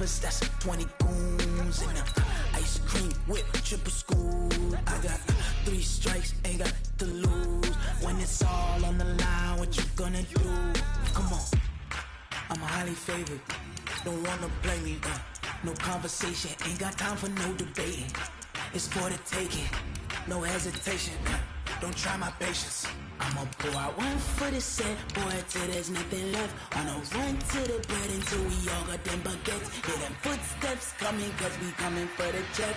choppers, that's 20 goons. And ice cream whip, triple scoop. I got 3 strikes, ain't got to lose. When it's all on the line, what you gonna do? Come on, I'm highly favored. Don't wanna play me, no conversation, ain't got time for no debating. It's for the taking, no hesitation. Don't try my patience. I'ma pull out one for the set, boy, till there's nothing left. On a run to the bread until we all got them baguettes. Hear them footsteps coming, cause we coming for the check.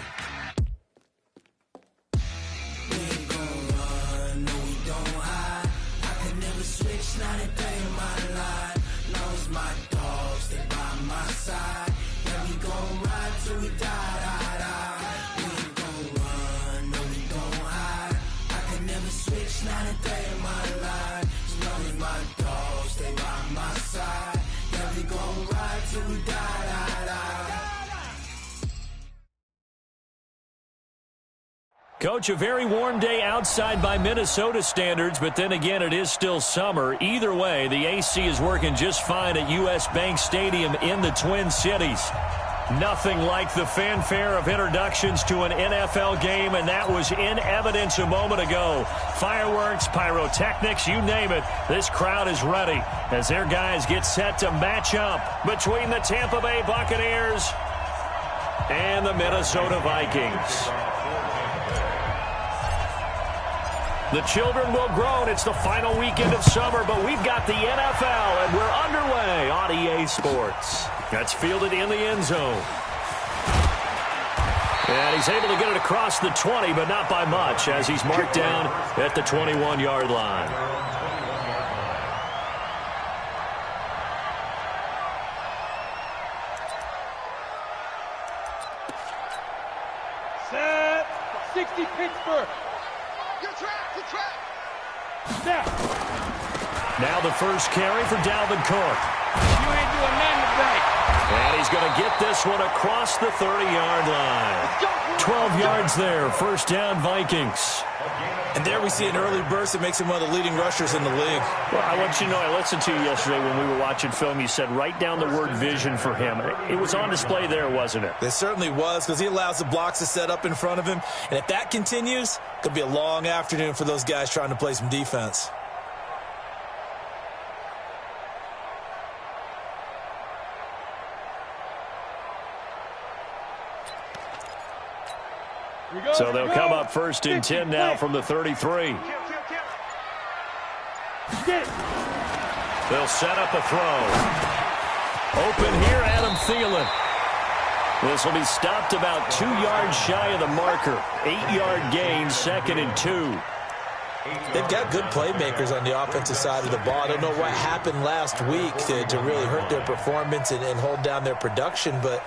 We ain't gon' run, no we don't hide. I could never switch, not a day in my life. Long as my dogs stay by my side. Yeah, we gon' ride till we die, die, die. We ain't gon' run, no we don't hide. I could never switch, not a day in my life. As long as my dogs stay by my side. Yeah, we gon' ride till we die, die, die. Coach, a very warm day outside by Minnesota standards, but then again, it is still summer. Either way, the AC is working just fine at U.S. Bank Stadium in the Twin Cities. Nothing like the fanfare of introductions to an NFL game, and that was in evidence a moment ago. Fireworks, pyrotechnics, you name it. This crowd is ready as their guys get set to match up between the Tampa Bay Buccaneers and the Minnesota Vikings. The children will groan. It's the final weekend of summer, but we've got the NFL, and we're underway on EA Sports. That's fielded in the end zone. And he's able to get it across the 20, but not by much, as he's marked down at the 21-yard line. Set. 60 Pittsburgh. You're trapped. You're trapped. Snap. Now the first carry for Dalvin Cook. You ain't doing nothing today. And he's going to get this one across the 30-yard line. 12 yards there. First down, Vikings. And there we see an early burst that makes him one of the leading rushers in the league. Well, I want you to know, I listened to you yesterday when we were watching film. You said write down the word vision for him. It was on display there, wasn't it? It certainly was, because he allows the blocks to set up in front of him. And if that continues, it could be a long afternoon for those guys trying to play some defense. So they'll come up first and 10 now from the 33. They'll set up a throw. Open here, Adam Thielen. This will be stopped about 2 yards shy of the marker. 8-yard gain, 2nd and 2. They've got good playmakers on the offensive side of the ball. I don't know what happened last week to really hurt their performance and hold down their production, but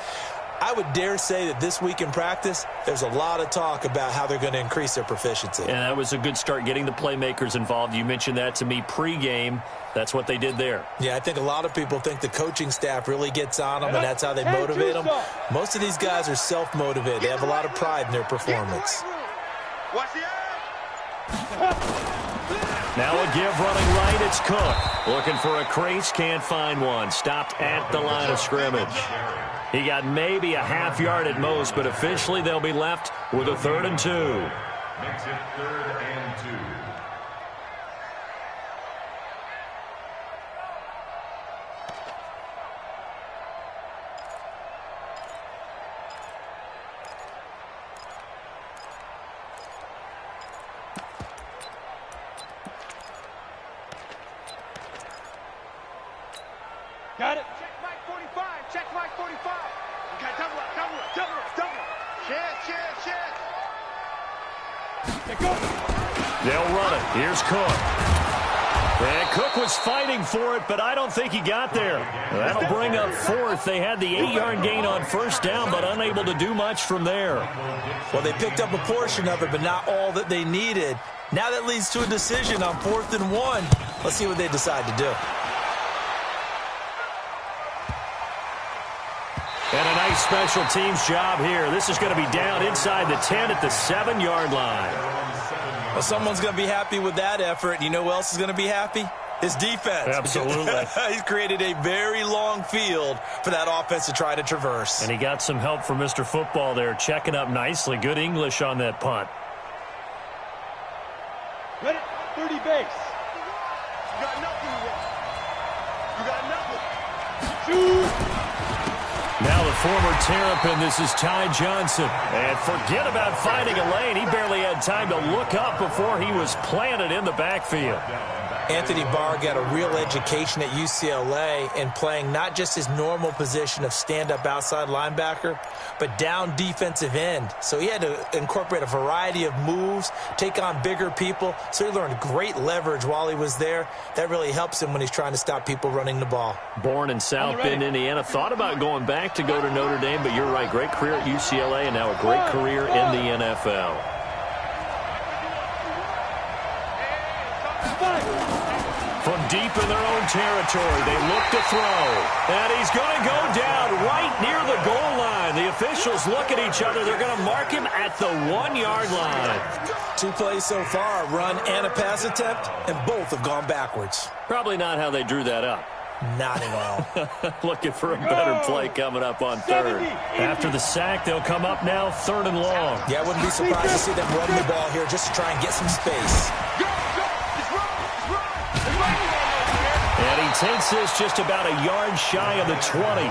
I would dare say that this week in practice, there's a lot of talk about how they're going to increase their proficiency. And that was a good start, getting the playmakers involved. You mentioned that to me pregame. That's what they did there. Yeah, I think a lot of people think the coaching staff really gets on them, and that's how they motivate them. Most of these guys are self-motivated. They have a lot of pride in their performance. Now a give running right, it's Cook. Looking for a crease, can't find one. Stopped at the line of scrimmage. He got maybe a half yard at most, but officially they'll be left with a 3rd and 2. Makes it 3rd and 2. Got it. Check Mike 45. Check Mike 45. Okay, double up, double up, double up, double up. Check. They go. They'll run it. Here's Cook. And Cook was fighting for it, but I don't think he got there. That'll bring up 4th. They had the 8-yard gain on first down, but unable to do much from there. Well, they picked up a portion of it, but not all that they needed. Now that leads to a decision on 4th and 1. Let's see what they decide to do. And a nice special teams job here. This is going to be down inside the 10 at the 7-yard line. Well, someone's going to be happy with that effort. You know who else is going to be happy? His defense. Absolutely. He's created a very long field for that offense to try to traverse. And he got some help from Mr. Football there, checking up nicely. Good English on that punt. Ready? 30 base. You got nothing yet. You got nothing. Shoot. Now the former Terrapin, this is Ty Johnson. And forget about finding a lane. He barely had time to look up before he was planted in the backfield. Anthony Barr got a real education at UCLA in playing not just his normal position of stand-up outside linebacker, but down defensive end. So he had to incorporate a variety of moves, take on bigger people. So he learned great leverage while he was there. That really helps him when he's trying to stop people running the ball. Born in South Bend, Indiana. Thought about going back to go to Notre Dame, but you're right. Great career at UCLA and now a great career in the NFL. From deep in their own territory, they look to throw. And he's going to go down right near the goal line. The officials look at each other. They're going to mark him at the 1-yard line. 2 plays so far, a run and a pass attempt, and both have gone backwards. Probably not how they drew that up. Not at all. Looking for a better play coming up on third. After the sack, they'll come up now 3rd and long. Yeah, I wouldn't be surprised to see them run the ball here just to try and get some space. And he takes this just about a yard shy of the 20.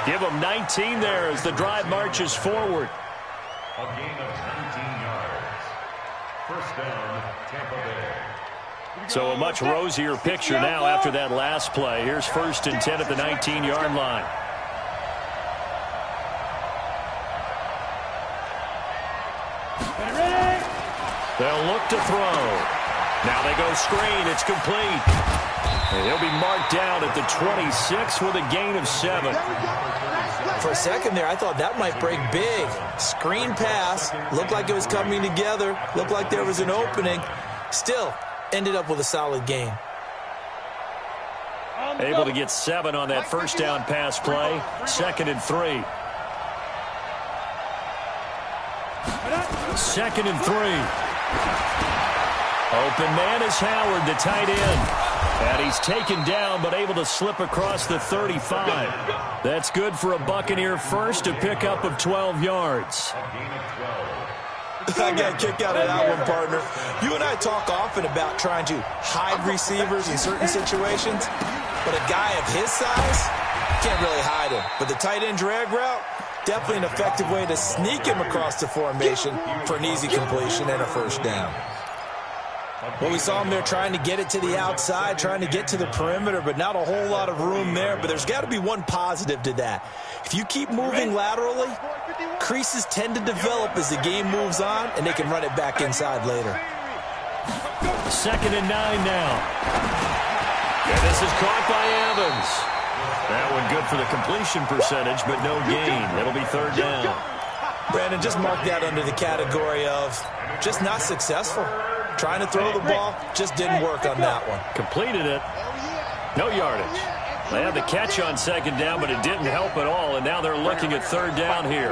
Give him 19 there as the drive marches forward. A gain of 19 yards. First down, Tampa Bay. So a much rosier picture now after that last play. Here's 1st and 10 at the 19-yard line. They'll look to throw. Now they go screen. It's complete. And he'll be marked down at the 26 with a gain of 7. For a second there, I thought that might break big. Screen pass. Looked like it was coming together. Looked like there was an opening. Still, ended up with a solid gain. Able to get 7 on that first down pass play. 2nd and 3. 2nd and 3. Open man is Howard, the tight end. And he's taken down, but able to slip across the 35. That's good for a Buccaneer first, a pickup of 12 yards. I got a kick out of that one, partner. You and I talk often about trying to hide receivers in certain situations, but a guy of his size can't really hide him. But the tight end drag route, definitely an effective way to sneak him across the formation for an easy completion and a first down. Well, we saw him there trying to get it to the outside, trying to get to the perimeter, but not a whole lot of room there. But there's got to be one positive to that. If you keep moving laterally, creases tend to develop as the game moves on, and they can run it back inside later. 2nd and 9 now. And this is caught by Evans. That one good for the completion percentage, but no gain. It'll be 3rd down. Brandon, just mark that under the category of just not successful. Trying to throw the ball, just didn't work on that one. Completed it. No yardage. They had the catch on 2nd down, but it didn't help at all, and now they're looking at 3rd down here.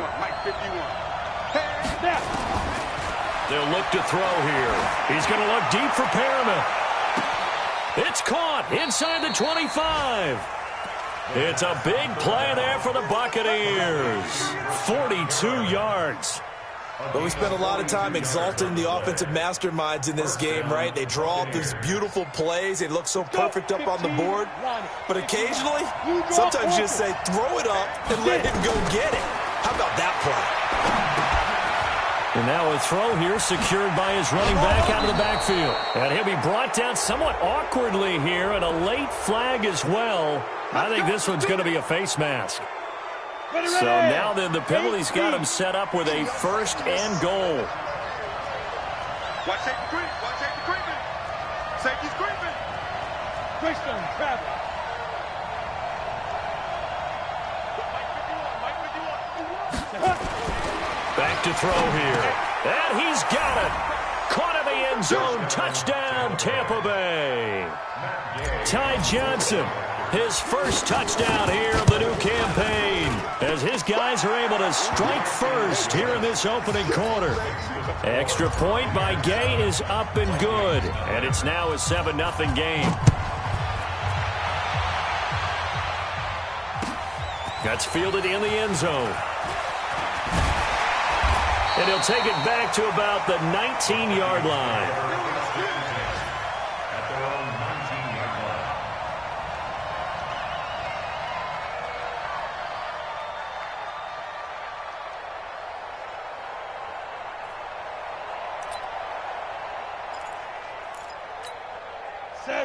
They'll look to throw here. He's going to look deep for Perriman. It's caught inside the 25. It's a big play there for the Buccaneers. 42 yards. But we spent a lot of time exalting the offensive masterminds in this game, right? They draw up these beautiful plays. They look so perfect up on the board. But occasionally, sometimes you just say, throw it up and let him go get it. How about that play? And now a throw here secured by his running back out of the backfield. And he'll be brought down somewhat awkwardly here, and a late flag as well. I think this one's going to be a face mask. So now then the penalty's got him set up with a 1st and goal. Watch safety creep. Watch safety creeping. Safety's creeping. Christian Travis. Back to throw here. And he's got it. Caught in the end zone. Touchdown, Tampa Bay. Ty Johnson, his first touchdown here of the new campaign, as his guys are able to strike first here in this opening quarter. Extra point by Gay is up and good, and it's now a 7-0 game. That's fielded in the end zone. And he'll take it back to about the 19-yard line. At their own 19-yard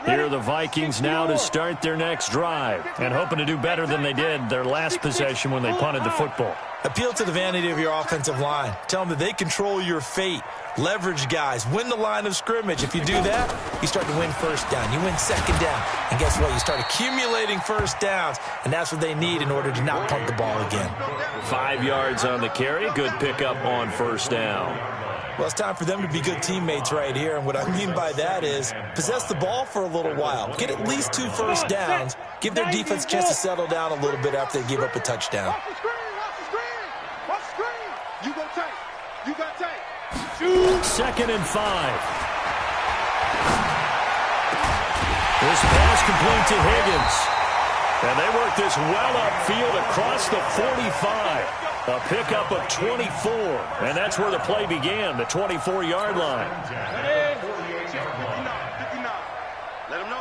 line. Here are the Vikings now to start their next drive and hoping to do better than they did their last possession when they punted the football. Appeal to the vanity of your offensive line. Tell them that they control your fate. Leverage guys. Win the line of scrimmage. If you do that, you start to win first down. You win second down. And guess what? You start accumulating first downs. And that's what they need in order to not punt the ball again. 5 yards on the carry. Good pickup on first down. Well, it's time for them to be good teammates right here. And what I mean by that is possess the ball for a little while. Get at least 2 first downs. Give their defense a chance to settle down a little bit after they give up a touchdown. Watch the screen. Watch the screen. You go tight. You got tight. 2nd and 5. This pass complete to Higgins. And they work this well upfield across the 45. A pickup of 24. And that's where the play began, the 24-yard line. 59. Let him know.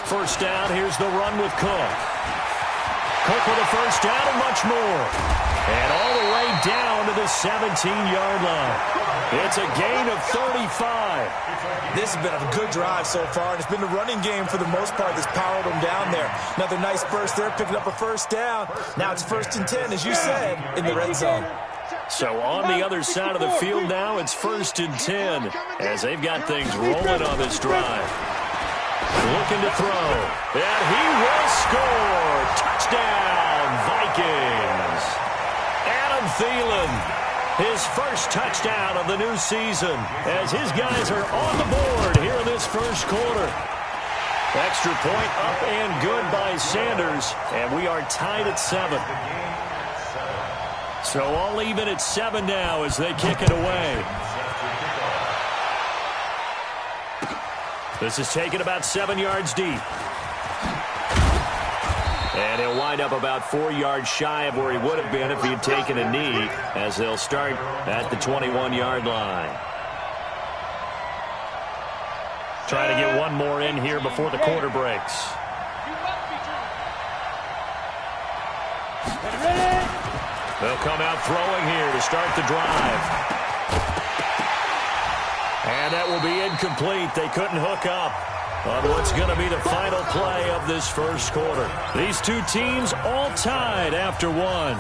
First down, here's the run with Cook. Cook with a first down and much more. And all the way down to the 17-yard line. It's a gain of 35. This has been a good drive so far, and it's been the running game for the most part that's powered them down there. Another nice burst there, picking up a first down. Now it's 1st and 10, as you said, in the red zone. So on the other side of the field now, it's 1st and 10 as they've got things rolling on this drive. Looking to throw, and he will score. Touchdown, Vikings. Adam Thielen, his first touchdown of the new season as his guys are on the board here in this first quarter. Extra point up and good by Sanders, and we are tied at 7. So all even at 7 now as they kick it away. This is taken about 7 yards deep. And he'll wind up about 4 yards shy of where he would have been if he had taken a knee, as they'll start at the 21-yard line. Trying to get one more in here before the quarter breaks. They'll come out throwing here to start the drive. And that will be incomplete. They couldn't hook up on what's going to be the final play of this first quarter. These two teams all tied after 1.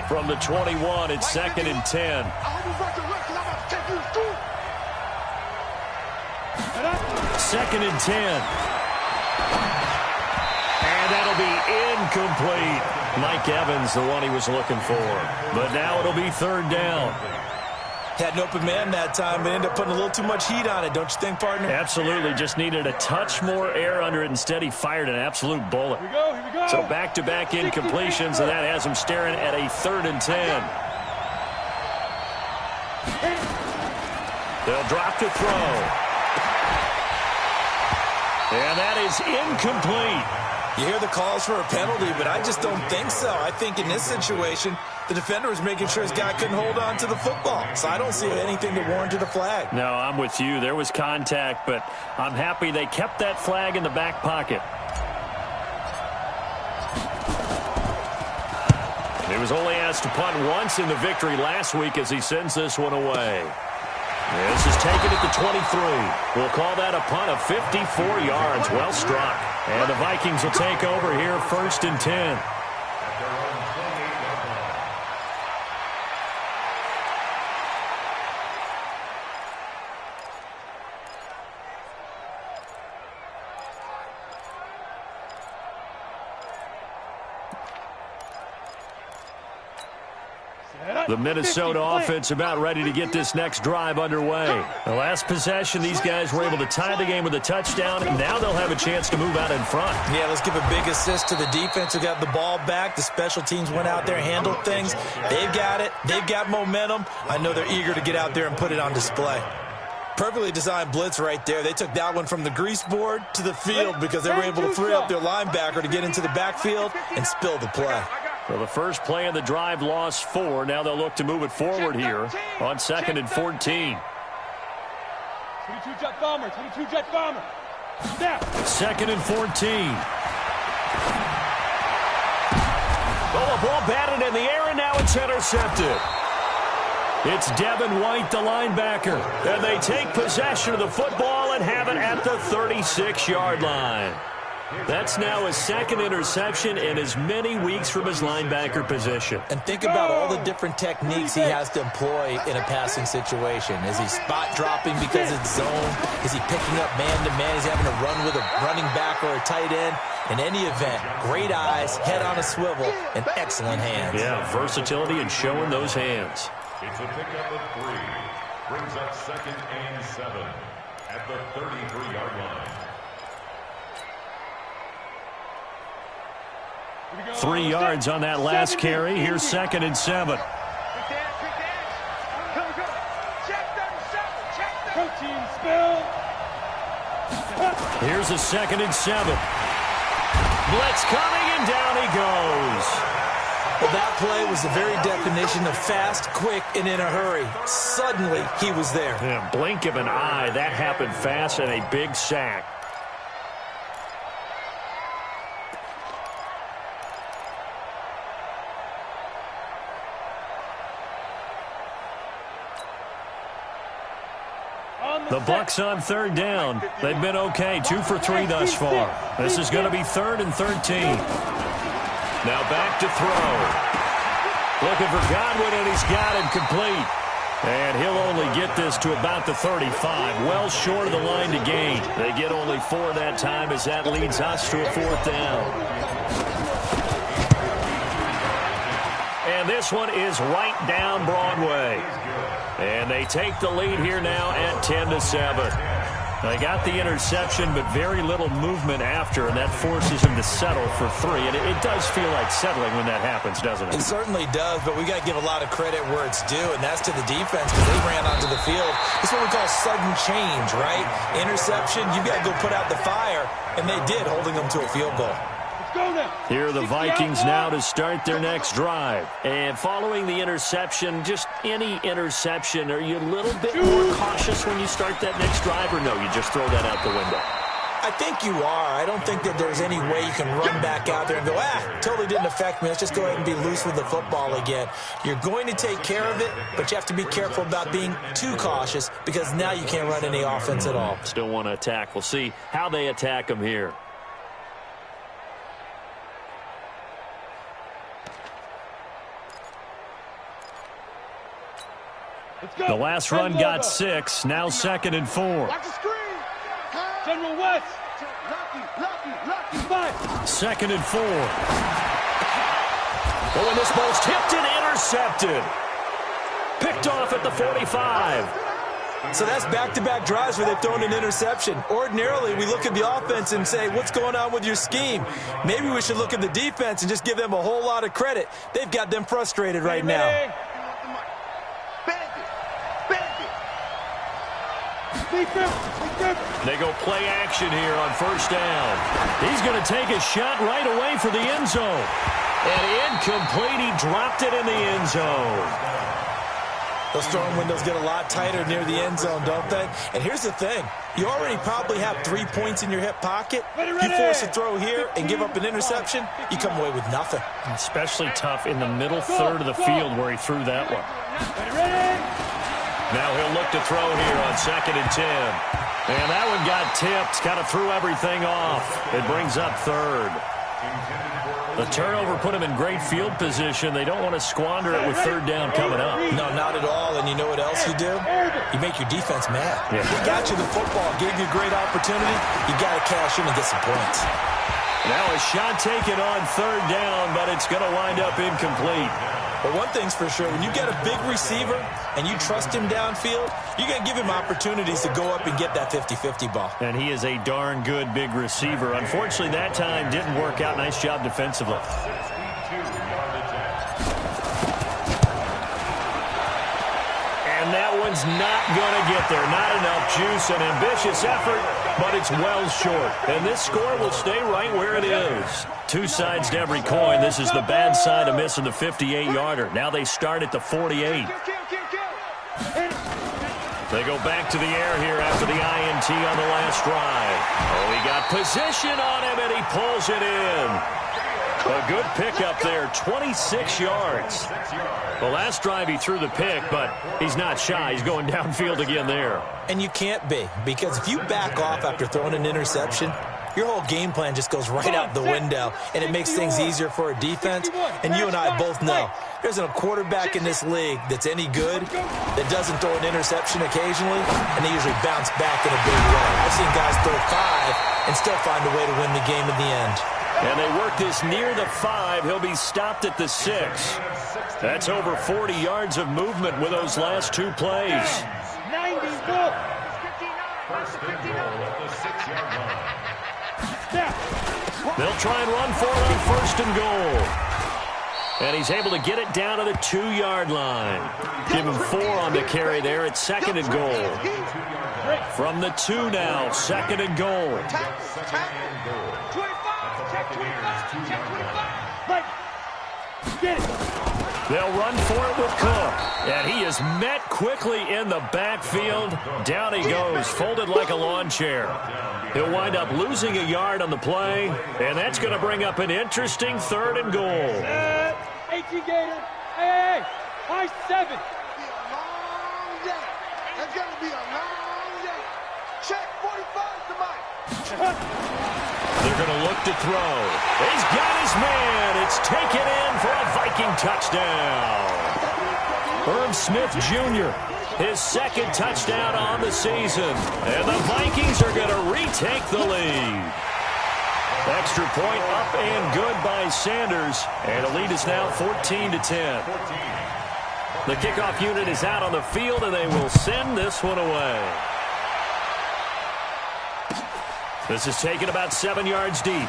From the 21, it's 2nd and 10. 2nd and 10. And that'll be incomplete. Mike Evans, the one he was looking for. But now it'll be 3rd down. Had an open man that time, but ended up putting a little too much heat on it, don't you think, partner? Absolutely. Just needed a touch more air under it. Instead, he fired an absolute bullet. Here we go. So back-to-back incompletions, and that has him staring at a 3rd and 10. They'll drop to throw. And that is incomplete. You hear the calls for a penalty, but I just don't think so. I think in this situation, the defender was making sure his guy couldn't hold on to the football. So I don't see anything that warranted a flag. No, I'm with you. There was contact, but I'm happy they kept that flag in the back pocket. He was only asked to punt once in the victory last week as he sends this one away. This is taken at the 23. We'll call that a punt of 54 yards. Well struck. And the Vikings will take over here 1st and 10. The Minnesota offense about ready to get this next drive underway. The last possession, these guys were able to tie the game with a touchdown. Now they'll have a chance to move out in front. Yeah, let's give a big assist to the defense who got the ball back. The special teams went out there, handled things. They've got it. They've got momentum. I know they're eager to get out there and put it on display. Perfectly designed blitz right there. They took that one from the grease board to the field because they were able to free up their linebacker to get into the backfield and spill the play. So the first play of the drive lost 4. Now they'll look to move it forward here on 2nd and 14. 22 jet bomber, 22 jet bomber. Snap. 2nd and 14. Oh, the ball batted in the air, and now it's intercepted. It's Devin White, the linebacker. And they take possession of the football and have it at the 36-yard line. That's now his 2nd interception in as many weeks from his linebacker position. And think about all the different techniques he has to employ in a passing situation. Is he spot dropping because it's zone? Is he picking up man-to-man? Is he having to run with a running back or a tight end? In any event, great eyes, head on a swivel, and excellent hands. Yeah, versatility and showing those hands. It's a pickup of 3. Brings up 2nd and 7 at the 33-yard line. 3 yards on that last carry. Here's 2nd and 7. Protein spill. Here's a 2nd and 7. Blitz coming, and down he goes. Well, that play was the very definition of fast, quick, and in a hurry. Suddenly, he was there. Yeah, blink of an eye. That happened fast, and a big sack. The Bucs on 3rd down. They've been okay, 2 for 3 thus far. This is going to be 3rd and 13. Now back to throw. Looking for Godwin, and he's got him complete. And he'll only get this to about the 35, well short of the line to gain. They get only 4 that time as that leads us to a 4th down. And this one is right down Broadway. And they take the lead here now at 10-7. They got the interception, but very little movement after, and that forces him to settle for 3. And it does feel like settling when that happens, doesn't it? It certainly does, but we got to give a lot of credit where it's due, and that's to the defense because they ran onto the field. It's what we call sudden change, right? Interception, you got to go put out the fire, and they did, holding them to a field goal. Here are the Vikings now to start their next drive. And following the interception, just any interception, are you a little bit more cautious when you start that next drive, or no, you just throw that out the window? I think you are. I don't think that there's any way you can run back out there and go, totally didn't affect me. Let's just go ahead and be loose with the football again. You're going to take care of it, but you have to be careful about being too cautious because now you can't run any offense at all. Still want to attack. We'll see how they attack them here. The last run got 6. Now 2nd and 4. Watch the screen. General West. Lucky. 2nd and 4. Oh, and this ball's tipped and intercepted. Picked off at the 45. So that's back-to-back drives where they've thrown an interception. Ordinarily, we look at the offense and say, what's going on with your scheme? Maybe we should look at the defense and just give them a whole lot of credit. They've got them frustrated right now. They go play action here on 1st down. He's going to take a shot right away for the end zone. And incomplete. He dropped it in the end zone. Those throwing windows get a lot tighter near the end zone, don't they? And here's the thing. You already probably have 3 points in your hip pocket. You force a throw here and give up an interception, you come away with nothing. Especially tough in the middle third of the field where he threw that one. Now he'll look to throw here on 2nd and 10. And that one got tipped, kind of threw everything off. It brings up 3rd. The turnover put him in great field position. They don't want to squander it with 3rd down coming up. No, not at all. And you know what else you do? You make your defense mad. Yeah. They got you the football, gave you a great opportunity. You got to cash in and get some points. Now a shot taken on 3rd down, but it's going to wind up incomplete. But one thing's for sure, when you got a big receiver and you trust him downfield, you're going to give him opportunities to go up and get that 50-50 ball. And he is a darn good big receiver. Unfortunately, that time didn't work out. Nice job defensively. And that one one's not going to get there. Not enough juice, an ambitious effort, but it's well short. And this score will stay right where it is. Two sides to every coin. This is the bad side of missing the 58-yarder. Now they start at the 48. They go back to the air here after the INT on the last drive. Oh, he got position on him, and he pulls it in. A good pickup there, 26 yards. The last drive he threw the pick, but he's not shy. He's going downfield again there. And you can't be, because if you back off after throwing an interception, your whole game plan just goes right out the window, and it makes things easier for a defense. And you and I both know there's a quarterback in this league that's any good that doesn't throw an interception occasionally, and they usually bounce back in a big way. I've seen guys throw 5 and still find a way to win the game in the end. And they work this near the 5. He'll be stopped at the 6. That's over 40 yards of movement with those last two plays. 90 First and goal at the 6-yard line. They'll try and run for it on first and goal. And he's able to get it down to the 2-yard line. Give him 4 on the carry there at second and goal. From the 2 now, second and goal. They'll run for it with Cook. And he is met quickly in the backfield. Down he goes, folded like a lawn chair. He'll wind up losing a yard on the play, and that's going to bring up an interesting third and goal. 18 Gator. Hey, high 7. It's going to be a long day. Check 45 tonight. They're going to look to throw. He's got his man. It's taken in for a Viking touchdown. Herb Smith Jr., his second touchdown on the season. And the Vikings are going to retake the lead. Extra point up and good by Sanders. And the lead is now 14-10. The kickoff unit is out on the field, and they will send this one away. This is taken about 7 yards deep.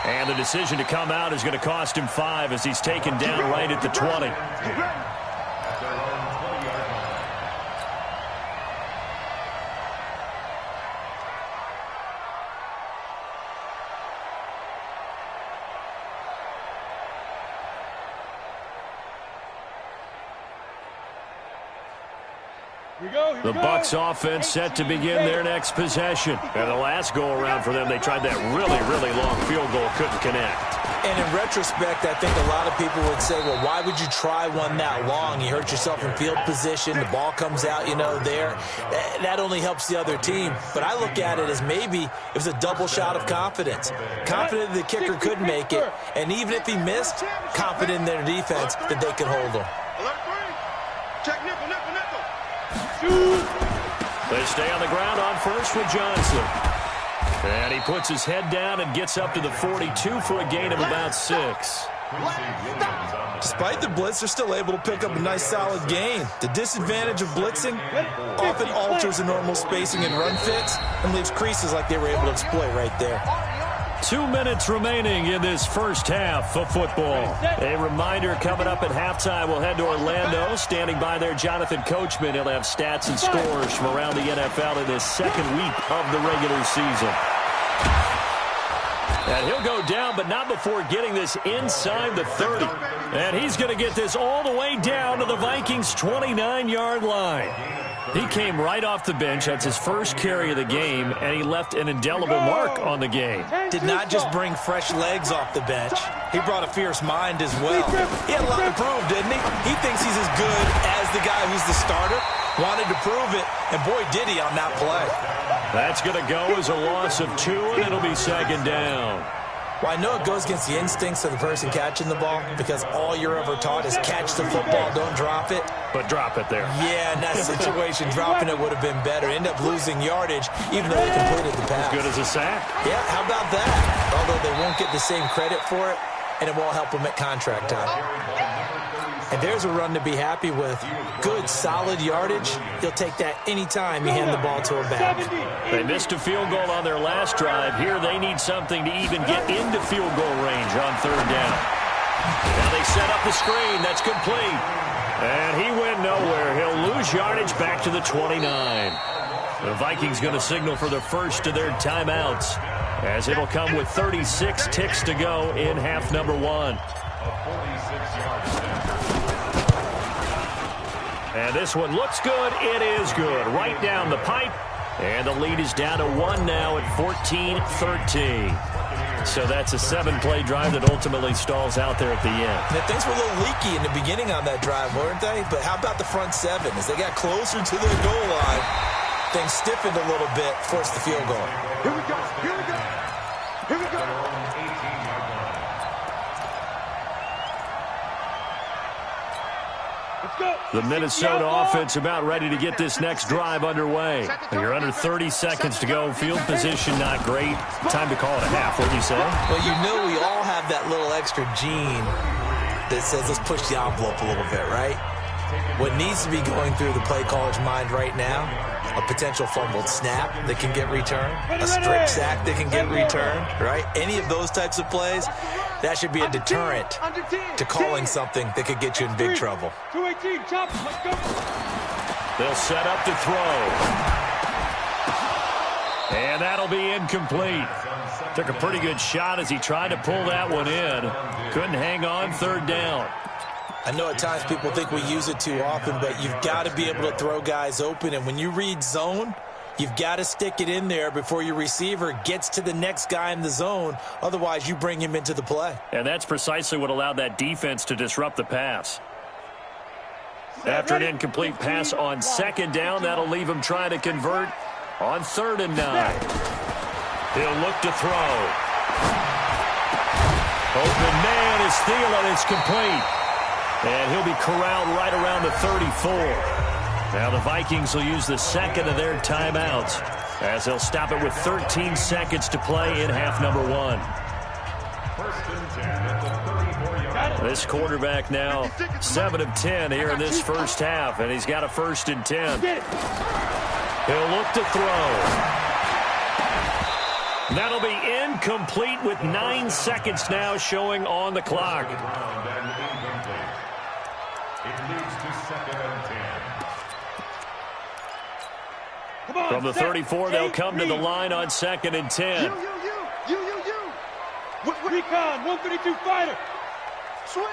And the decision to come out is going to cost him 5 as he's taken down right at the 20. The Bucs offense set to begin their next possession. And the last go-around for them, they tried that really, really long field goal, couldn't connect. And in retrospect, I think a lot of people would say, well, why would you try one that long? You hurt yourself in field position. The ball comes out, there. That only helps the other team. But I look at it as maybe it was a double shot of confidence. Confident the kicker could make it. And even if he missed, confident in their defense that they could hold him. Check nickel. They stay on the ground on first with Johnson. And he puts his head down and gets up to the 42 for a gain of about 6. Despite the blitz, they're still able to pick up a nice solid gain. The disadvantage of blitzing often alters the normal spacing and run fits and leaves creases like they were able to exploit right there. 2 minutes remaining in this first half of football. A reminder coming up at halftime, we'll head to Orlando. Standing by there, Jonathan Coachman. He'll have stats and scores from around the NFL in this second week of the regular season. And he'll go down, but not before getting this inside the 30. And he's going to get this all the way down to the Vikings' 29-yard line. He came right off the bench. That's his first carry of the game, and he left an indelible mark on the game. Did not just bring fresh legs off the bench. He brought a fierce mind as well. He had a lot to prove, didn't he? He thinks he's as good as the guy who's the starter. Wanted to prove it, and boy, did he on that play. That's going to go as a loss of 2, and it'll be second down. Well, I know it goes against the instincts of the person catching the ball because all you're ever taught is catch the football, don't drop it. But drop it there. Yeah, in that situation, dropping it would have been better. End up losing yardage, even though they completed the pass. As good as a sack. Yeah, how about that? Although they won't get the same credit for it, and it won't help them at contract time. And there's a run to be happy with. Good, solid yardage. He'll take that anytime you hand the ball to a back. They missed a field goal on their last drive. Here they need something to even get into field goal range on third down. Now they set up the screen. That's complete. And he went nowhere. He'll lose yardage back to the 29. The Vikings going to signal for the first of their timeouts, as it'll come with 36 ticks to go in half number 1. And this one looks good. It is good. Right down the pipe. And the lead is down to 1 now at 14-13. So that's a 7-play drive that ultimately stalls out there at the end. Now, things were a little leaky in the beginning on that drive, weren't they? But how about the front 7? As they got closer to their goal line, things stiffened a little bit, forced the field goal. Here we go. Here we go. Here we go. The Minnesota offense about ready to get this next drive underway. You're under 30 seconds to go. Field position not great. Time to call it a half. What do you say? Well, you know we all have that little extra gene that says let's push the envelope a little bit, right? What needs to be going through the play caller's mind right now, a potential fumbled snap that can get returned, a strip sack that can get returned, right? Any of those types of plays, that should be a deterrent to calling something that could get you in big trouble. 218, chop, let's go. They'll set up to throw. And that'll be incomplete. Took a pretty good shot as he tried to pull that one in. Couldn't hang on, 3rd down. I know at times people think we use it too often, but you've got to be able to throw guys open. And when you read zone, you've got to stick it in there before your receiver gets to the next guy in the zone. Otherwise, you bring him into the play. And that's precisely what allowed that defense to disrupt the pass. After an incomplete pass on 2nd down, that'll leave him trying to convert on 3rd and 9. He'll look to throw. Open man is Thielen. It's complete. And he'll be corralled right around the 34. Now the Vikings will use the 2nd of their timeouts, as they'll stop it with 13 seconds to play in half number 1. This quarterback now 7 of 10 here in this first half, and he's got a 1st and 10. He'll look to throw. That'll be incomplete with 9 seconds now showing on the clock. It leads to 2nd and 10. From the 34, they'll come to the line on 2nd and 10. You. Recon, 132 fighter. Switch.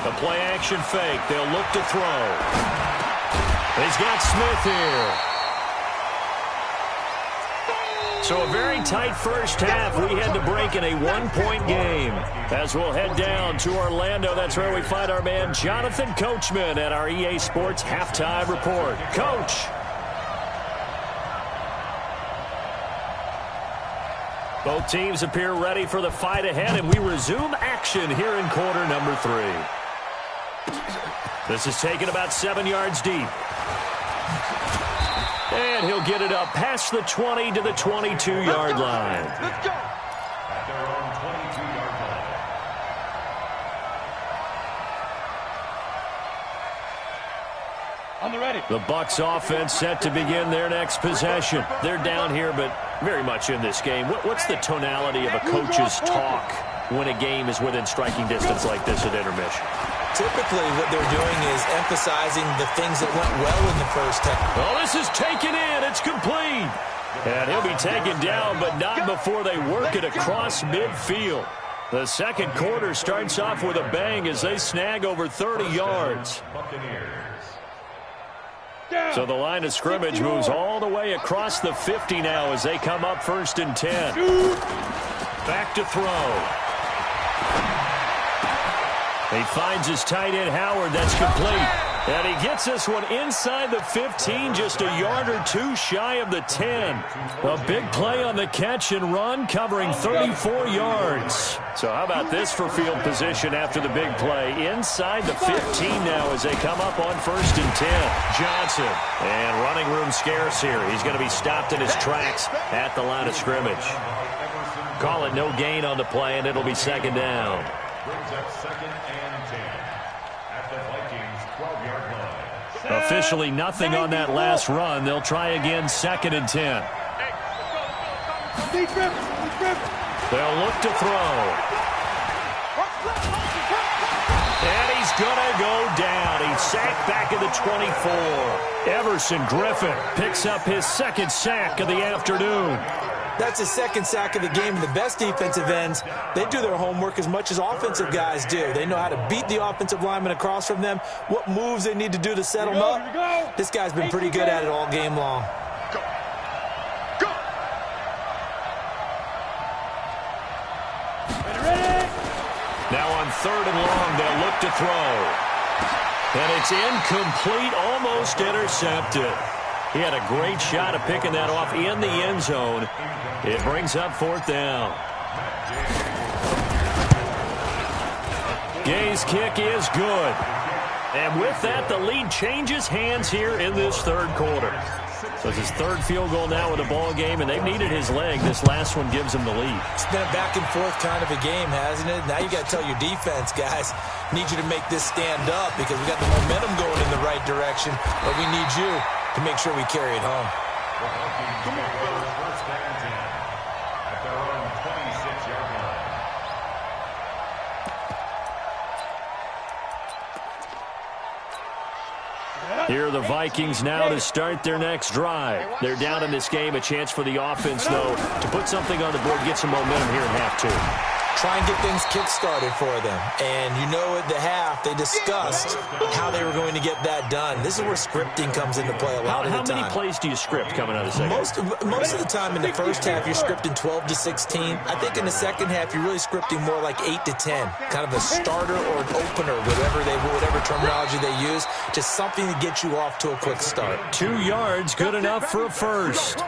The play action fake. They'll look to throw. He's got Smith here. So a very tight first half. We had to break in a 1-point game. As we'll head down to Orlando, that's where we find our man Jonathan Coachman at our EA Sports Halftime Report. Coach. Both teams appear ready for the fight ahead, and we resume action here in quarter number 3. This is taken about 7 yards deep. And he'll get it up past the 20 to the 22-yard line. Let's go. At their own 22-yard line. On the ready. The Bucs offense set to begin their next possession. They're down here, but very much in this game. What's the tonality of a coach's talk when a game is within striking distance like this at intermission? Typically, what they're doing is emphasizing the things that went well in the first half. Oh, this is taken in. It's complete. And he'll be taken down, but not before they work it across midfield. The second quarter starts off with a bang as they snag over 30 yards. So the line of scrimmage moves all the way across the 50 now as they come up 1st and 10. Back to throw. He finds his tight end, Howard. That's complete. And he gets this one inside the 15, just a yard or 2 shy of the 10. A big play on the catch and run, covering 34 yards. So how about this for field position after the big play? Inside the 15 now as they come up on 1st and 10. Johnson. And running room scarce here. He's going to be stopped in his tracks at the line of scrimmage. Call it no gain on the play, and it'll be 2nd down. Brings up 2nd and 10 at the Vikings 12-yard line. Officially nothing on that last run. They'll try again 2nd and 10. They'll look to throw. And he's going to go down. He's sacked back at the 24. Everson Griffin picks up his second sack of the afternoon. That's his second sack of the game. The best defensive ends, they do their homework as much as offensive guys do. They know how to beat the offensive lineman across from them, what moves they need to do to set them up. This guy's been pretty good at it all game long. Now on 3rd and long, they'll look to throw. And it's incomplete, almost intercepted. He had a great shot at picking that off in the end zone. It brings up 4th down. Gay's kick is good. And with that, the lead changes hands here in this 3rd quarter. So it's his 3rd field goal now with the ball game, and they've needed his leg. This last one gives him the lead. It's been a back-and-forth kind of a game, hasn't it? Now you got to tell your defense, guys, need you to make this stand up because we got the momentum going in the right direction, but we need you to make sure we carry it home. Come on, first and 10 at their own 26-yard line. Here are the Vikings now to start their next drive. They're down in this game. A chance for the offense, though, to put something on the board, get some momentum here in half 2. Try and get things kick-started for them. And you know at the half, they discussed how they were going to get that done. This is where scripting comes into play a lot of the time. How many plays do you script coming out of the second? Most of the time in the first half, you're scripting 12 to 16. I think in the second half, you're really scripting more like 8 to 10. Kind of a starter or an opener, whatever terminology they use. Just something to get you off to a quick start. 2 yards, good enough for a first.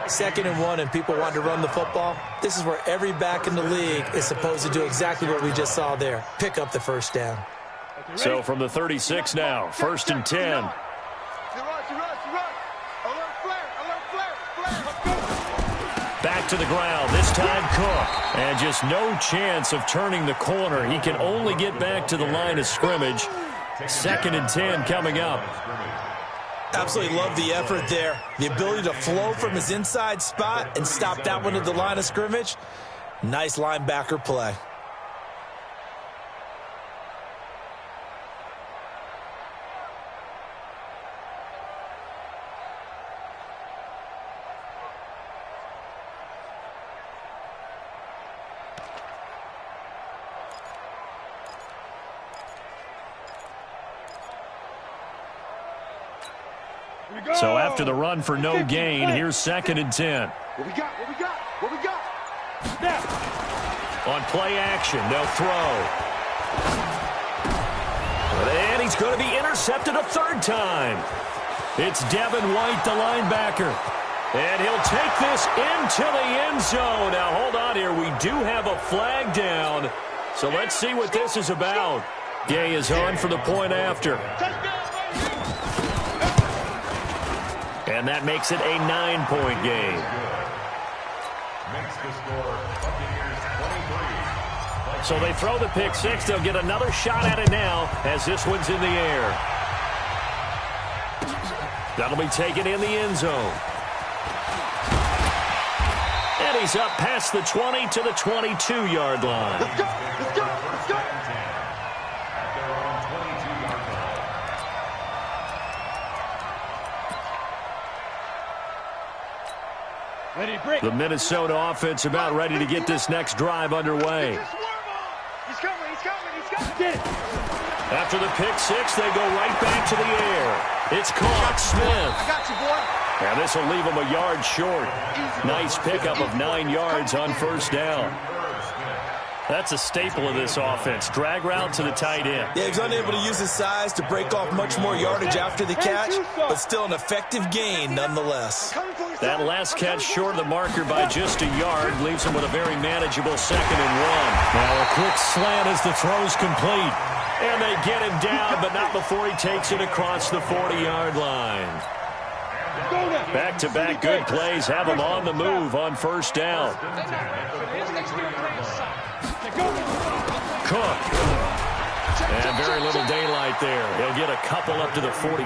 2nd and 1, and people want to run the football. This is where every back in the league is supposed to do exactly what we just saw there. Pick up the first down. So from the 36 now, 1st and 10. Back to the ground, this time Cook. And just no chance of turning the corner. He can only get back to the line of scrimmage. 2nd and 10 coming up. Absolutely love the effort there. The ability to flow from his inside spot and stop that one at the line of scrimmage. Nice linebacker play. So after the run for no gain, here's 2nd and 10. What we got? What we got? What we got? Snap. On play action, they'll throw. And he's going to be intercepted a 3rd time. It's Devin White, the linebacker. And he'll take this into the end zone. Now, hold on here. We do have a flag down. So let's see what this is about. Gay is on for the point after. And that makes it a 9-point game. Makes the score Buccaneers 23. So they throw the pick 6. They'll get another shot at it now as this one's in the air. That'll be taken in the end zone. And he's up past the 20 to the 22-yard line. Let's go. Let's go. Let's go. At their own 22-yard line. The Minnesota offense about ready to get this next drive underway. He's coming. He's coming. He's coming. Get it. After the pick 6, they go right back to the air. It's caught. Smith. I got you, boy. And this will leave him a yard short. Nice pickup of 9 yards on 1st down. That's a staple of this offense. Drag route to the tight end. Yeah, he's unable to use his size to break off much more yardage after the catch, but still an effective gain nonetheless. That last catch short of the marker by just a yard leaves him with a very manageable 2nd and 1. Now a quick slant as the throw's complete. And they get him down, but not before he takes it across the 40-yard line. Back-to-back good plays have him on the move on 1st down. Cook. And very little daylight there. He'll get a couple up to the 44.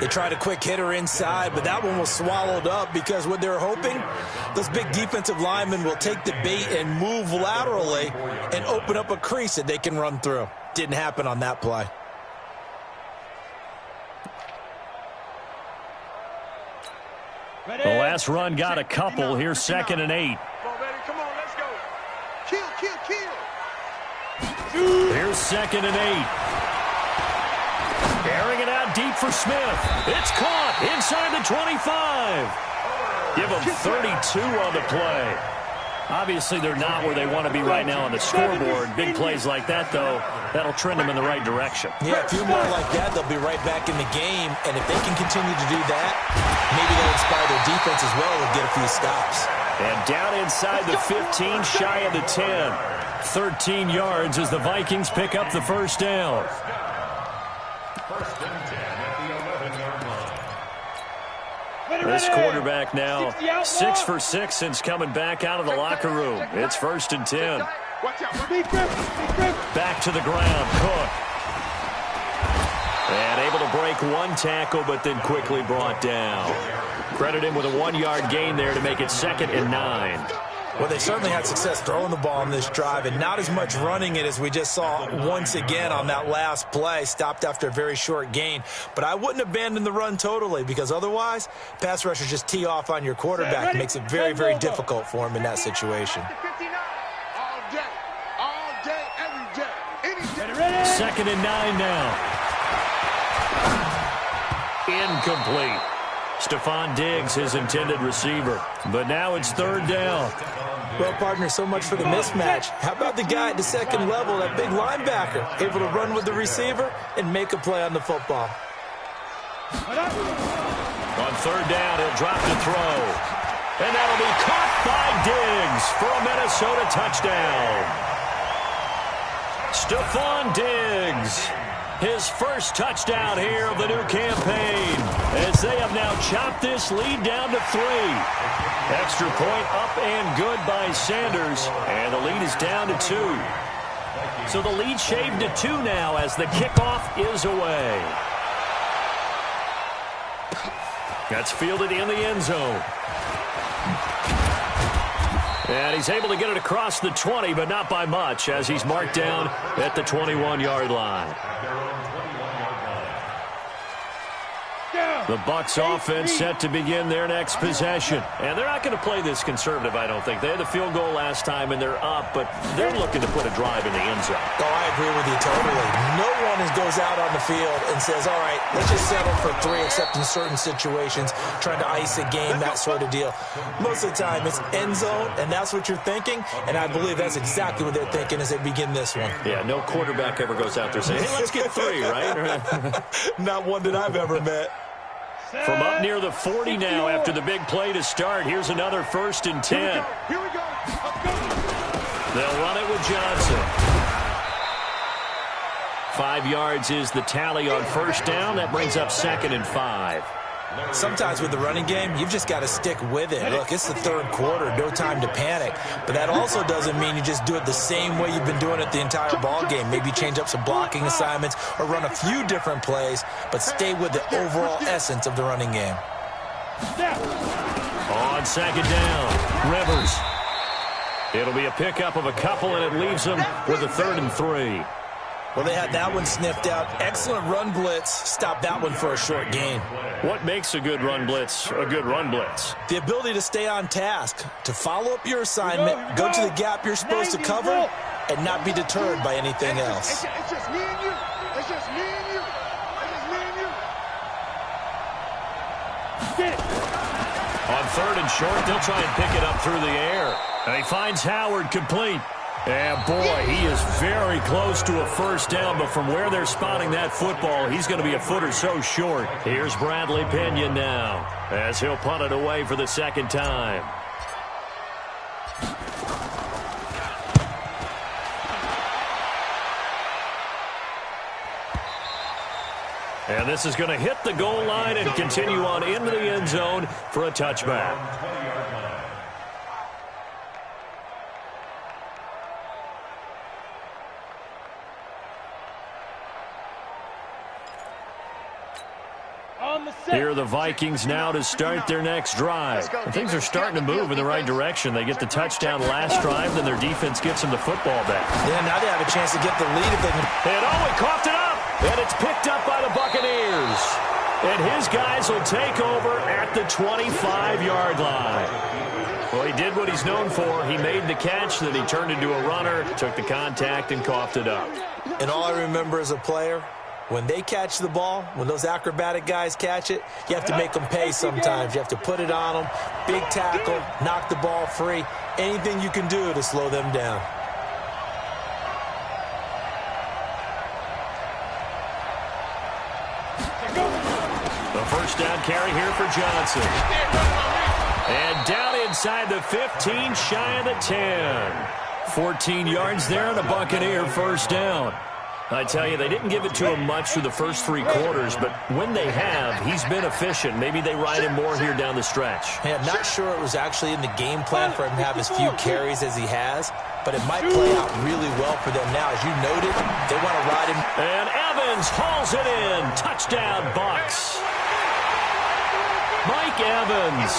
They tried a quick hitter inside, but that one was swallowed up because what they're hoping, those big defensive linemen will take the bait and move laterally and open up a crease that they can run through. Didn't happen on that play. The last run got a couple. Here's 2nd and 8. Come on, baby. Come on, let's go. Kill, kill, kill. Here's 2nd and 8. Airing it out deep for Smith. It's caught inside the 25. Give them 32 on the play. Obviously, they're not where they want to be right now on the scoreboard. Big plays like that, though, that'll trend them in the right direction. Yeah, a few more like that, they'll be right back in the game. And if they can continue to do that, maybe they'll inspire their defense as well and get a few stops. And down inside the 15, shy of the 10. 13 yards as the Vikings pick up the first down. First and 10 at the 11-yard line. This quarterback now 6 for 6 since coming back out of the locker room. It's 1st and 10. Watch out. Back to the ground, Cook. And able to break one tackle, but then quickly brought down. Credit him with a 1-yard gain there to make it 2nd and 9. Well, they certainly had success throwing the ball on this drive and not as much running it as we just saw once again on that last play. Stopped after a very short gain. But I wouldn't abandon the run totally because otherwise, pass rushers just tee off on your quarterback. It makes it very, very difficult for him in that situation. All day, every day, any day. 2nd and 9 now. Incomplete. Stephon Diggs, his intended receiver. But now it's 3rd down. Well, partner, so much for the mismatch. How about the guy at the second level, that big linebacker, able to run with the receiver and make a play on the football? On 3rd down, he'll drop to throw. And that'll be caught by Diggs for a Minnesota touchdown. Stephon Diggs, his first touchdown here of the new campaign, as they have now chopped this lead down to 3. Extra point up and good by Sanders, and the lead is down to 2. So the lead shaved to 2 now as the kickoff is away. That's fielded in the end zone. And he's able to get it across the 20, but not by much, as he's marked down at the 21-yard line. The Bucs offense set to begin their next possession. And they're not going to play this conservative, I don't think. They had the field goal last time, and they're up, but they're looking to put a drive in the end zone. Oh, I agree with you totally. No one goes out on the field and says, all right, let's just settle for 3, except in certain situations, trying to ice a game, that sort of deal. Most of the time, it's end zone, and that's what you're thinking, and I believe that's exactly what they're thinking as they begin this one. Yeah, no quarterback ever goes out there saying, hey, let's get 3, right? Not one that I've ever met. From up near the 40 now after the big play to start. Here's another 1st and 10. Here we go. They'll run it with Johnson. 5 yards is the tally on 1st down. That brings up 2nd and 5. Sometimes with the running game, you've just got to stick with it. Look, it's the 3rd quarter, no time to panic. But that also doesn't mean you just do it the same way you've been doing it the entire ball game. Maybe change up some blocking assignments or run a few different plays, but stay with the overall essence of the running game. On 2nd down, Rivers. It'll be a pickup of a couple, and it leaves them with a 3rd and 3. Well, they had that one sniffed out. Excellent run blitz. Stopped that one for a short gain. What makes a good run blitz a good run blitz? The ability to stay on task, to follow up your assignment, go to the gap you're supposed to cover, and not be deterred by anything else. It's just me and you. It's just me and you. It's just me and you. Get it. On 3rd and short, they'll try and pick it up through the air. And he finds Howard complete. And boy, he is very close to a 1st down, but from where they're spotting that football, he's going to be a foot or so short. Here's Bradley Pinion now, as he'll punt it away for the 2nd time. And this is going to hit the goal line and continue on into the end zone for a touchback. Here are the Vikings now to start their next drive. Things are starting to move in the right direction. They get the touchdown last drive, then their defense gets them the football back. Yeah, now they have a chance to get the lead if they can. And he coughed it up. And it's picked up by the Buccaneers. And his guys will take over at the 25-yard line. Well, he did what he's known for. He made the catch, then he turned into a runner, took the contact, and coughed it up. And all I remember as a player, when they catch the ball, when those acrobatic guys catch it, you have to make them pay sometimes. You have to put it on them, big tackle, knock the ball free, anything you can do to slow them down. The first down carry here for Johnson. And down inside the 15, shy of the 10. 14 yards there on a Buccaneer first down. I tell you, they didn't give it to him much through the first 3 quarters, but when they have, he's been efficient. Maybe they ride him more here down the stretch. Hey, I'm not sure it was actually in the game plan for him to have as few carries as he has, but it might play out really well for them now. As you noted, they want to ride him. And Evans hauls it in. Touchdown, Bucs. Mike Evans,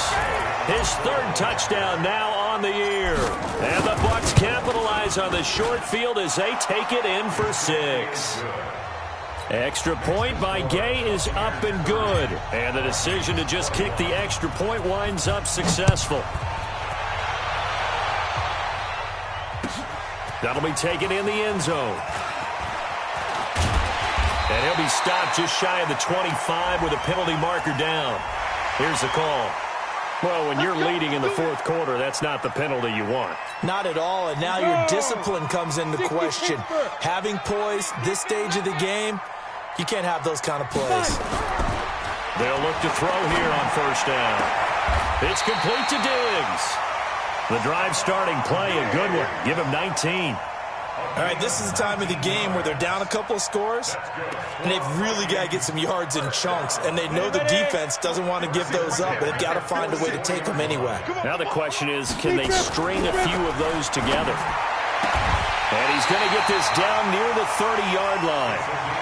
his 3rd touchdown now on the year. And the Bucs capitalize on the short field as they take it in for 6. Extra point by Gay is up and good. And the decision to just kick the extra point winds up successful. That'll be taken in the end zone. And he'll be stopped just shy of the 25 with a penalty marker down. Here's the call. Well, when you're leading in the 4th quarter, that's not the penalty you want. Not at all, and now your discipline comes into question. Having poise this stage of the game, you can't have those kind of plays. They'll look to throw here on first down. It's complete to Diggs. The drive starting play, a good one. Give him 19. All right, this is the time of the game where they're down a couple of scores, and they've really got to get some yards in chunks, and they know the defense doesn't want to give those up, but they've got to find a way to take them anyway. Now the question is, can they string a few of those together? And he's going to get this down near the 30-yard line.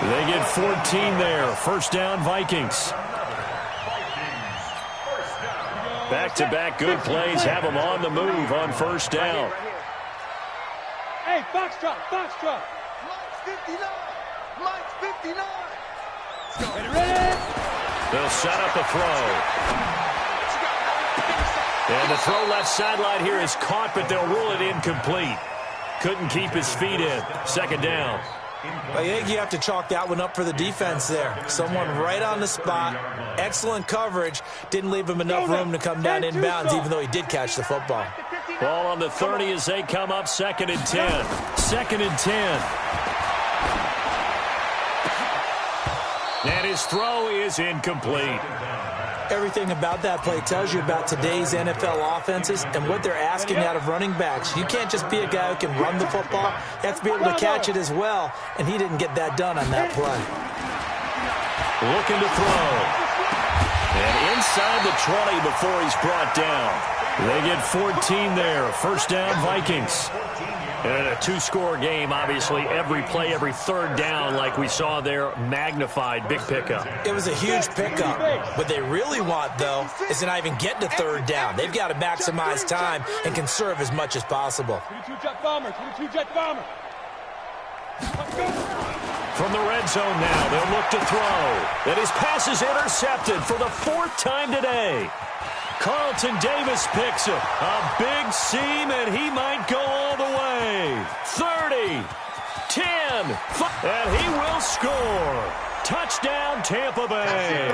They get 14 there. First down, Vikings. Back-to-back good plays have them on the move on first down. Hey, box drop, box drop. Mike's 59. Mike's 59. Ready? They'll set up a throw. And the throw left sideline here is caught, but they'll rule it incomplete. Couldn't keep his feet in. Second down. I think you have to chalk that one up for the defense there. Someone right on the spot. Excellent coverage. Didn't leave him enough room to come down inbounds, even though he did catch the football. Ball on the 30 as they come up 2nd and 10. 2nd and 10. And his throw is incomplete. Everything about that play tells you about today's NFL offenses and what they're asking out of running backs. You can't just be a guy who can run the football. You have to be able to catch it as well, and he didn't get that done on that play. Looking to throw. And inside the 20 before he's brought down. They get 14 there. First down, Vikings. And a 2-score game, obviously, every play, every 3rd down, like we saw there, magnified, big pickup. It was a huge pickup. What they really want, though, is to not even get to 3rd down. They've got to maximize time and conserve as much as possible. 22-jet bomber, 22-jet bomber. From the red zone now, they'll look to throw. And his pass is intercepted for the 4th time today. Carlton Davis picks it. A big seam, and he might go all the way. 30, 10, 5, and he will score. Touchdown, Tampa Bay.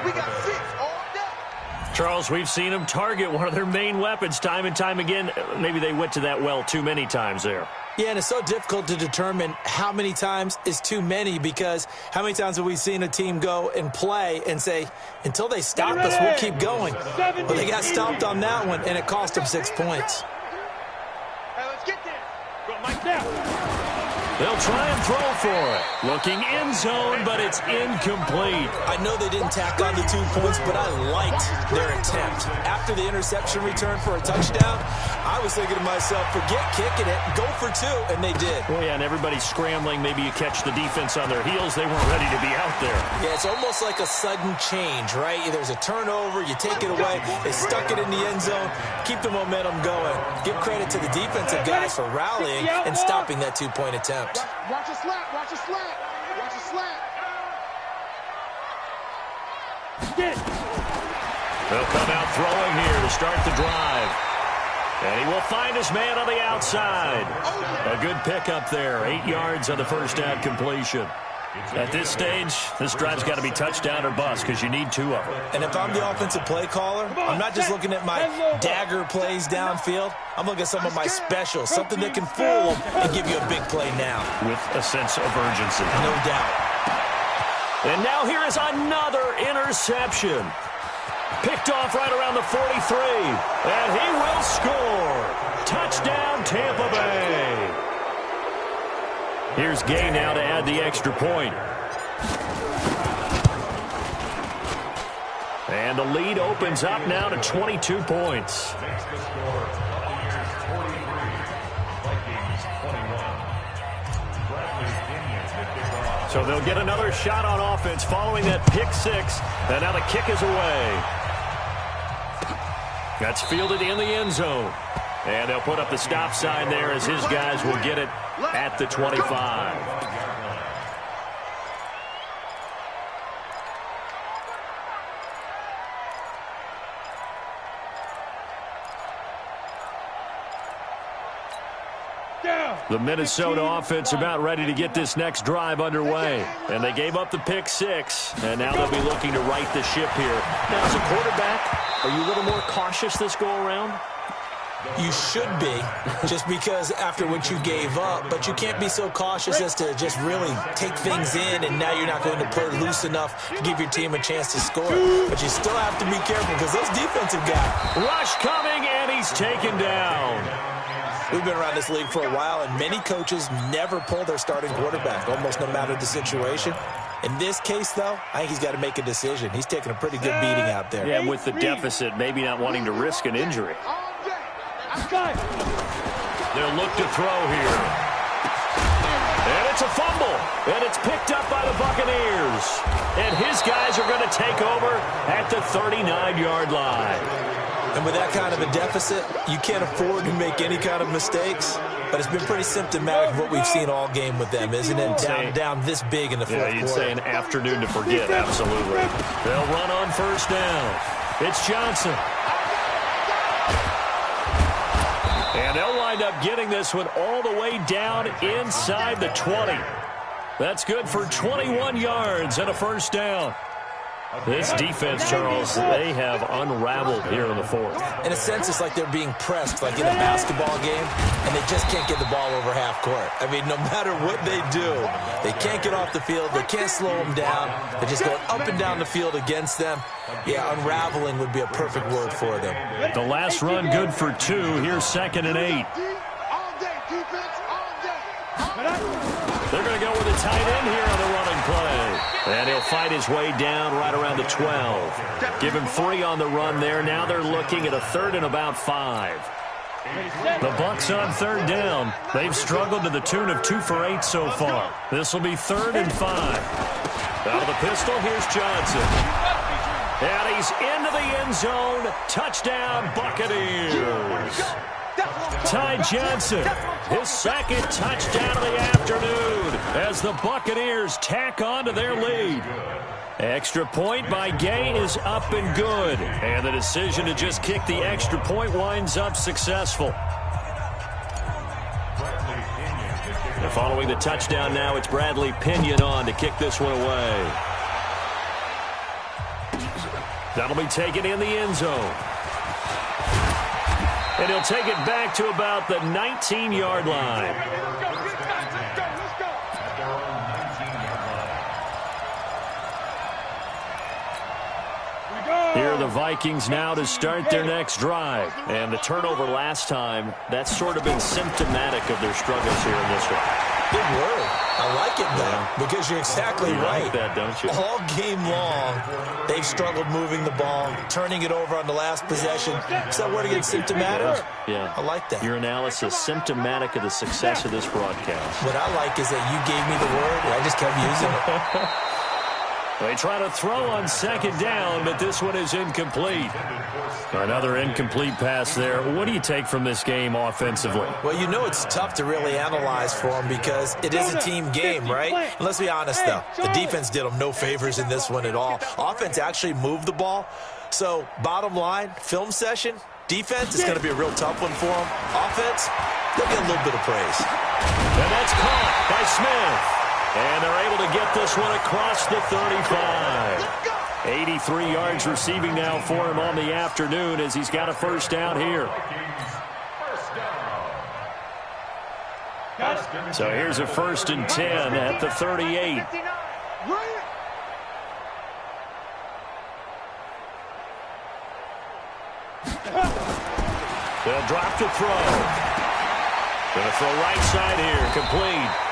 We got 6 all day. Charles, we've seen them target one of their main weapons time and time again. Maybe they went to that well too many times there. Yeah, and it's so difficult to determine how many times is too many, because how many times have we seen a team go and play and say, until they stop us, we'll keep going. Well, they got stopped on that one, and it cost them 6 points. Hey, let's get there. Go, Mike, down. They'll try and throw for it. Looking end zone, but it's incomplete. I know they didn't tack on the 2 points, but I liked their attempt. After the interception return for a touchdown, I was thinking to myself, forget kicking it, go for 2, and they did. Well, yeah, and everybody's scrambling. Maybe you catch the defense on their heels. They weren't ready to be out there. Yeah, it's almost like a sudden change, right? There's a turnover, you take it away, they stuck it in the end zone, keep the momentum going. Give credit to the defensive guys for rallying and stopping that 2-point attempt. Watch a slant, watch a slant, watch a slant. They'll come out throwing here to start the drive. And he will find his man on the outside. A good pickup there. 8 yards on the first down completion. At this stage, this drive's got to be touchdown or bust because you need 2 of them. And if I'm the offensive play caller, I'm not just looking at my dagger plays downfield. I'm looking at some of my specials, something that can fool them and give you a big play now. With a sense of urgency. No doubt. And now here is another interception. Picked off right around the 43. And he will score. Touchdown, Tampa Bay. Here's Gay now to add the extra point. And the lead opens up now to 22 points. So they'll get another shot on offense following that pick 6. And now the kick is away. That's fielded in the end zone. And they'll put up the stop sign there as his guys will get it at the 25. The Minnesota offense about ready to get this next drive underway. And they gave up the pick 6. And now they'll be looking to right the ship here. Now, as a quarterback, are you a little more cautious this go-around? You should be, just because after what you gave up, but you can't be so cautious as to just really take things in, and now you're not going to play loose enough to give your team a chance to score. But you still have to be careful because those defensive guys. Rush coming, and he's taken down. We've been around this league for a while, and many coaches never pull their starting quarterback, almost no matter the situation. In this case, though, I think he's got to make a decision. He's taking a pretty good beating out there. Yeah, with the deficit, maybe not wanting to risk an injury. They'll look to throw here. And it's a fumble. And it's picked up by the Buccaneers. And his guys are going to take over at the 39-yard line. And with that kind of a deficit, you can't afford to make any kind of mistakes. But it's been pretty symptomatic of what we've seen all game with them, isn't it? Down this big in the fourth quarter. Yeah, you'd say an afternoon to forget, absolutely. They'll run on first down. It's Johnson. And they'll wind up getting this one all the way down inside the 20. That's good for 21 yards and a first down. This defense, Charles, they have unraveled here in the fourth. In a sense, it's like they're being pressed, like in a basketball game, and they just can't get the ball over half court. I mean, no matter what they do, they can't get off the field. They can't slow them down. They're just going up and down the field against them. Yeah, unraveling would be a perfect word for them. The last run good for 2. Here's 2nd and 8. They're going to go with a tight end here on the running play. And he'll fight his way down right around the 12. Give him 3 on the run there. Now they're looking at a 3rd and about 5. The Bucs on 3rd down. They've struggled to the tune of 2 for 8 so far. This will be 3rd and 5. Out of the pistol, here's Johnson. And he's into the end zone. Touchdown, Buccaneers. Ty Johnson, his 2nd touchdown of the afternoon as the Buccaneers tack on to their lead. Extra point by Gay is up and good. And the decision to just kick the extra point winds up successful. And following the touchdown now, it's Bradley Pinion on to kick this one away. That'll be taken in the end zone. And he'll take it back to about the 19-yard line. Here are the Vikings now to start their next drive. And the turnover last time, that's sort of been symptomatic of their struggles here in this one. Big word. I like it, though, because you're exactly right. Like that, don't you? All game long, they've struggled moving the ball, turning it over on the last possession. Is that word again, symptomatic? Yeah. I like that. Your analysis, symptomatic of the success of this broadcast. What I like is that you gave me the word, and I just kept using it. They try to throw on second down, but this one is incomplete. Another incomplete pass there. What do you take from this game offensively? Well, you know it's tough to really analyze for them because it is a team game, right? And let's be honest, though. The defense did them no favors in this one at all. Offense actually moved the ball. So, bottom line, film session, defense is going to be a real tough one for them. Offense, they'll get a little bit of praise. And that's caught by Smith. And they're able to get this one across the 35. 83 yards receiving now for him on the afternoon as he's got a first down here. So here's a 1st and 10 at the 38. They'll drop to throw. Going to throw right side here, complete.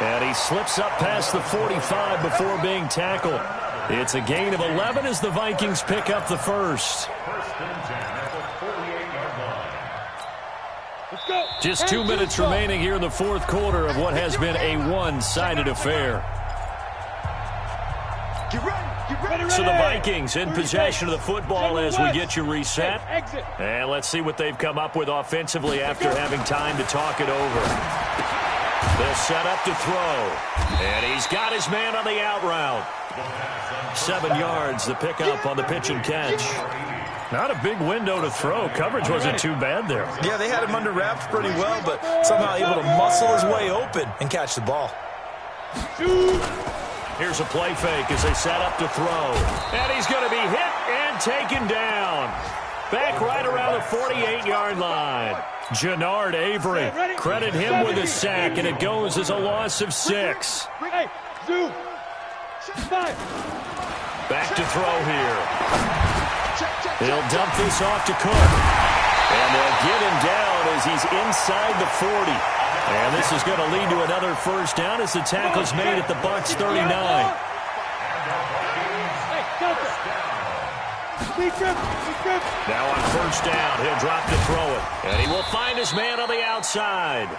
And he slips up past the 45 before being tackled. It's a gain of 11 as the Vikings pick up the first. Just 2 minutes remaining here in the fourth quarter of what has been a one-sided affair. So the Vikings in possession of the football as we get you reset. And let's see what they've come up with offensively after having time to talk it over. They'll set up to throw. And he's got his man on the out route. 7 yards, the pickup on the pitch and catch. Not a big window to throw. Coverage wasn't too bad there. Yeah, they had him under wraps pretty well, but somehow able to muscle his way open and catch the ball. Here's a play fake as they set up to throw. And he's going to be hit and taken down. Back right around the 48-yard line. Jannard Avery, credit him with a sack, and it goes as a loss of 6. Back to throw here. He'll dump this off to Cook. And they'll get him down as he's inside the 40. And this is going to lead to another first down as the tackle's made at the Bucs 39. Now on first down, he'll drop to throw it. And he will find his man on the outside.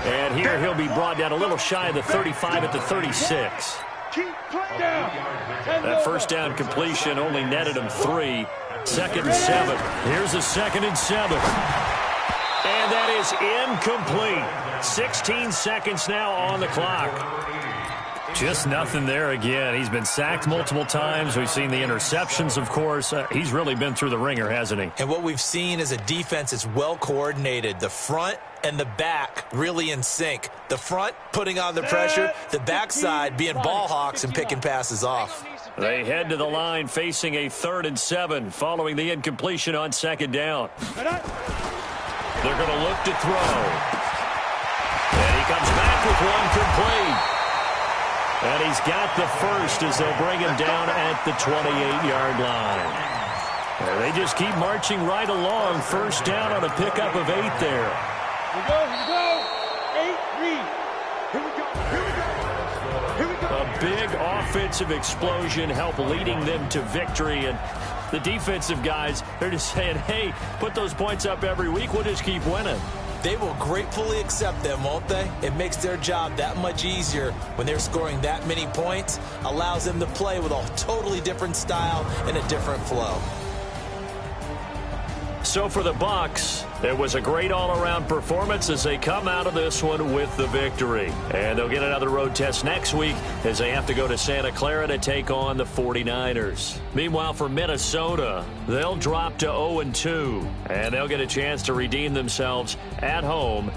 And here he'll be brought down a little shy of the 35 at the 36. That first down completion only netted him 3. 2nd and 7. Here's a 2nd and 7. And that is incomplete. 16 seconds now on the clock. Just nothing there again. He's been sacked multiple times. We've seen the interceptions, of course. He's really been through the ringer, hasn't he? And what we've seen is a defense that's well coordinated. The front and the back really in sync. The front putting on the pressure, the backside being ball hawks and picking passes off. They head to the line facing a 3rd and 7 following the incompletion on 2nd down. They're going to look to throw. And he comes back with one complete. And he's got the first as they'll bring him down at the 28-yard line. And they just keep marching right along. First down on a pickup of 8 there. Here we go. 8 read. Here we go. A big offensive explosion helped leading them to victory. And the defensive guys, they're just saying, hey, put those points up every week. We'll just keep winning. They will gratefully accept them, won't they? It makes their job that much easier when they're scoring that many points. Allows them to play with a totally different style and a different flow. So for the Bucs, it was a great all-around performance as they come out of this one with the victory. And they'll get another road test next week as they have to go to Santa Clara to take on the 49ers. Meanwhile, for Minnesota, they'll drop to 0-2, and they'll get a chance to redeem themselves at home